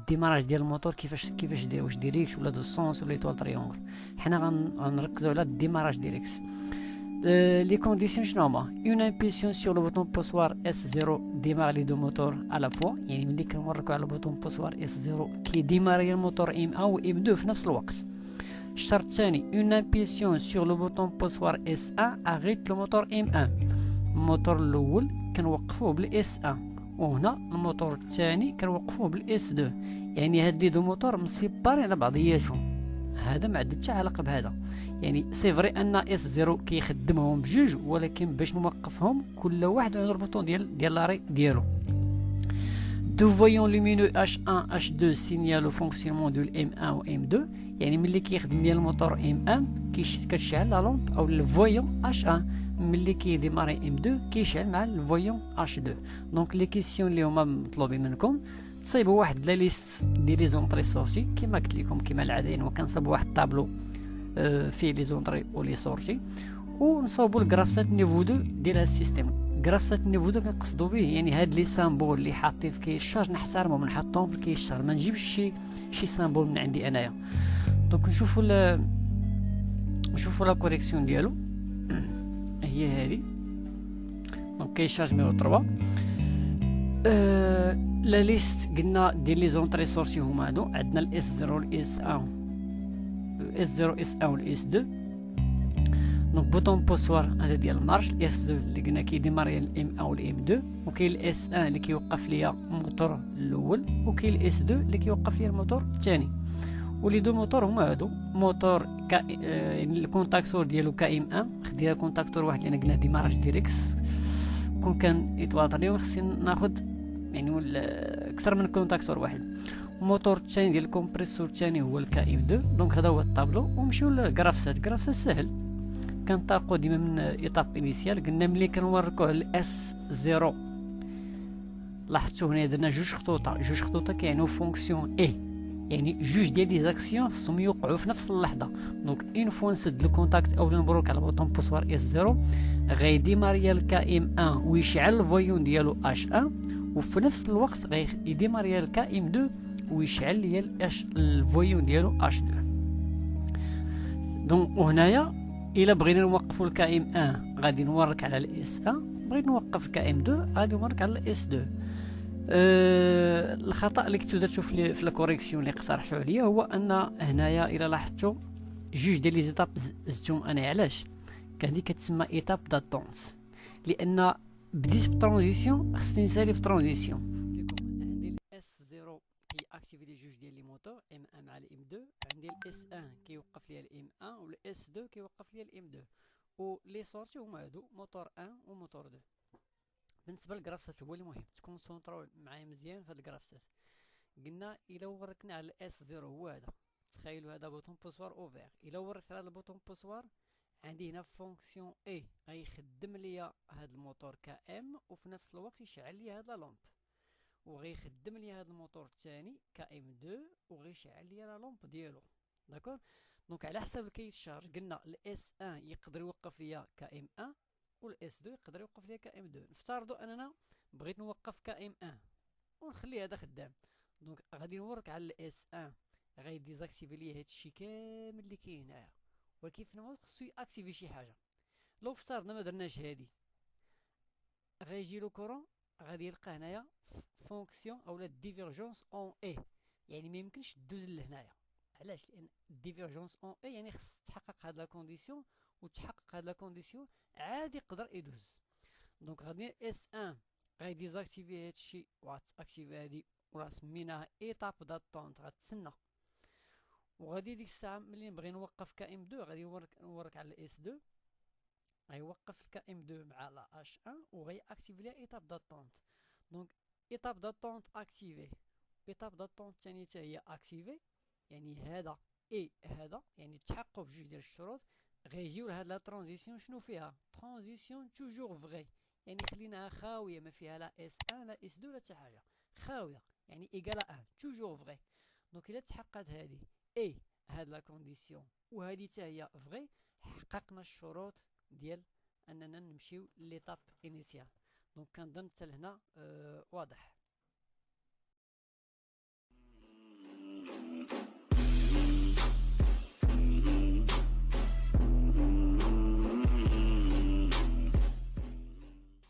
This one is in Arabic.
الديماراج ديال الموتور كيفاش داير، واش ديريكس ولا دو سونس ولا ايطوال تريونغل. حنا غنركزوا على الديماراج ديريكس. Les conditions شنو هما؟ une impulsion sur le bouton poussoir S0 démarre les deux moteurs à la fois. يعني ملي كنوركو على البوطون بوسوار S0 كيديماري الموتور M1 و M2 في نفس الوقت. الشرط الثاني une impulsion sur le bouton poussoir S1 arrête le moteur M1. الموتور الاول كنوقفوه بال S1 وهنا الموتور الثاني كنوقفوه بال S2. يعني هاد لي دو موتور مسيبارين على بعضياتهم، هذا ما عنده حتى علاقه بهذا. يعني سي فري ان اس 0 كيخدمهم بجوج، ولكن باش نوقفهم كل واحد عنده البوطون ديال لاري ديالو. دو فويون لومينو H1 H2 سينيال فونكسيونمون دو M1 و M2. يعني ملي كيخدم ليا الموتور M1 كتشعل لا لومب او الفويون H1، ملي كيديماري M2 كيشعل مع الفويون H2. دونك لي كيسيون اللي هما مطلوبين منكم تصايبوا واحد لا ليست ديال لي زونطري سورتي كما قلت لكم كما العاده، وكنصايبوا واحد الطابلو فيه لي زونطري و لي سورتي، ونصاوبوا الكرافسات نيفو 2 ديال هذا السيستيم. كرافسات نيفو 2 كنقصدوا به يعني هاد لي سامبول اللي حاطين في كاي الشارج نحترمهم نحطهم في كاي الشارج، ما نجيبش شي سامبول من عندي انايا. دونك نشوفوا لا كوريكسيون ديالو هي هذه. دونك كاي الشارج نيميرو 3. لا ليست قلنا ديال لي زونطري سورسي هما هادو، عندنا الاس 0 والاس 1 اس 0 اس 1 والاس 2. دونك بوطون بوسوار هذا ديال المارش، الاس 2 اللي قلنا كيديماري الام 1 والام 2، وكاين الاس 1 اللي كيوقف ليا الموتور الاول، وكاين الاس 2 اللي كيوقف ليا الموتور الثاني. ولي دو موتور هما هادو. موتور يعني الكونتاكتور ديالو كام 1 خدينا كونتاكتور واحد لان قلنا ديماراج ديريكس، كون كان يتواطر خصني ناخذ يعني اكثر من كونتاكتور واحد. الموتور الثاني ديال الكومبريسور الثاني هو الكائم 2. دونك هذا هو الطابلو. ونمشيو للكرافسات. سهل، كنطاقو ديما من ايطاب انيسيال. قلنا ملي كنوركوه الاس 0 لاحظتوا هنا درنا جوج خطوطه كيعنيو فونكسيون اي، يعني جوج ديال لي زاكسيون خصهم يوقعوا في نفس اللحظه. دونك اون فوا نسد الكونتاكت اولا نبروك على بوطون بوسوار اس 0 غيديماري الكائم 1 ويشعل الفويون ديالو اش 1، وفي نفس الوقت غيديماري الكائم 2 ويشعل ليا الفويون ديالو اش 2. دونك وهنايا الا بغينا نوقفوا الكائم 1 غادي نورك على الاس 1، بغيت نوقف الكائم 2 غادي نورك على الاس 2. الخطا اللي كنتو درتو في الكوريكسيون اللي اقترحتو عليا هو ان هنايا الا لاحظتو جوج ديال لي زيتاب زدتهم انا. علاش؟ هذه كتسمى ايتاب داتونت، لان بديت بالترانزيسيون خصني نسالي في الترانزيسيون. عندي الاس 0 كيأكتيفي لي جوج ديال لي موتور ام 1 مع الام 2، عندي الاس 1 كيوقف ليا الام 1 والاس 2 كيوقف ليا الام 2، ولي سورتي هما هادو موتور 1 وموتور 2. بالنسبه للكرافسات هو اللي مهم تكونسونطراو معايا مزيان في هاد الكرافسات. قلنا الا وركنا على الاس 0 هو هذا، تخيلوا هذا بوطون بوسوار اوفير. الا وركت على البوطون بوسوار عندي هنا فونكسيون اي غيخدم ليا هاد الموتور كام، وفي نفس الوقت يشعل ليا هاد لا لومب، وغيخدم ليا هاد الموتور الثاني كام 2 وغيشعل ليا لا لومب ديالو. داكور. دونك على حسب الكيت شارج قلنا الاس 1 يقدر يوقف ليا كام 1 والاس 2 يقدر يوقف ليا كام 2. نفترضوا اننا بغيت نوقف كام 1 ونخلي هذا خدام، دونك غادي نورك على الاس 1 غيديزاكتيفي ليا هادشي كامل اللي كاين هنايا، ولكن في نفس خصو ياكتيفي شي حاجه. لو افترضنا ما درناش هادي غيجي له كورون غادي يلقى هنايا فونكسيون اولا ديفيرجونس اون اي، يعني ما يمكنش دوز لهنايا. علاش؟ لان ديفيرجونس اون اي يعني خص تحقق هاد لا كونديسيون، وتحقق هاد لا كونديسيون عادي يقدر يدوز. دونك غادي اس 1 غيديزاكتيفي هادشي وغاتاكتيفي هادي ولا سميناها ايتاب داتونت غتسنى. وغادي ديك الساعه ملي نبغي نوقف كائم 2 غادي نورك على الاس 2 غيوقف الكائم 2 مع لا اش 1 وغي اكتيفي ليها ايتاب داتونت. دونك ايتاب داتونت اكتيفي، ايتاب داتونت ثاني حتى هي اكتيفي، يعني هذا هذا يعني تحقق بجوج ديال الشروط. غيجيو لهاد لا ترانزيسيون شنو فيها؟ ترانزيسيون توجور فغي، يعني خليناها خاويه ما فيها لا اس 1 لا اس 2 لا حتى حاجه، خاويه يعني ايكالا 1 توجور فغي. دونك الا تحققت هذه هاد لا كونديسيون وهذه حتى هي فغي، حققنا الشروط ديال اننا نمشيو ليطاب انيسيال. دونك كنظن حتى لهنا واضح.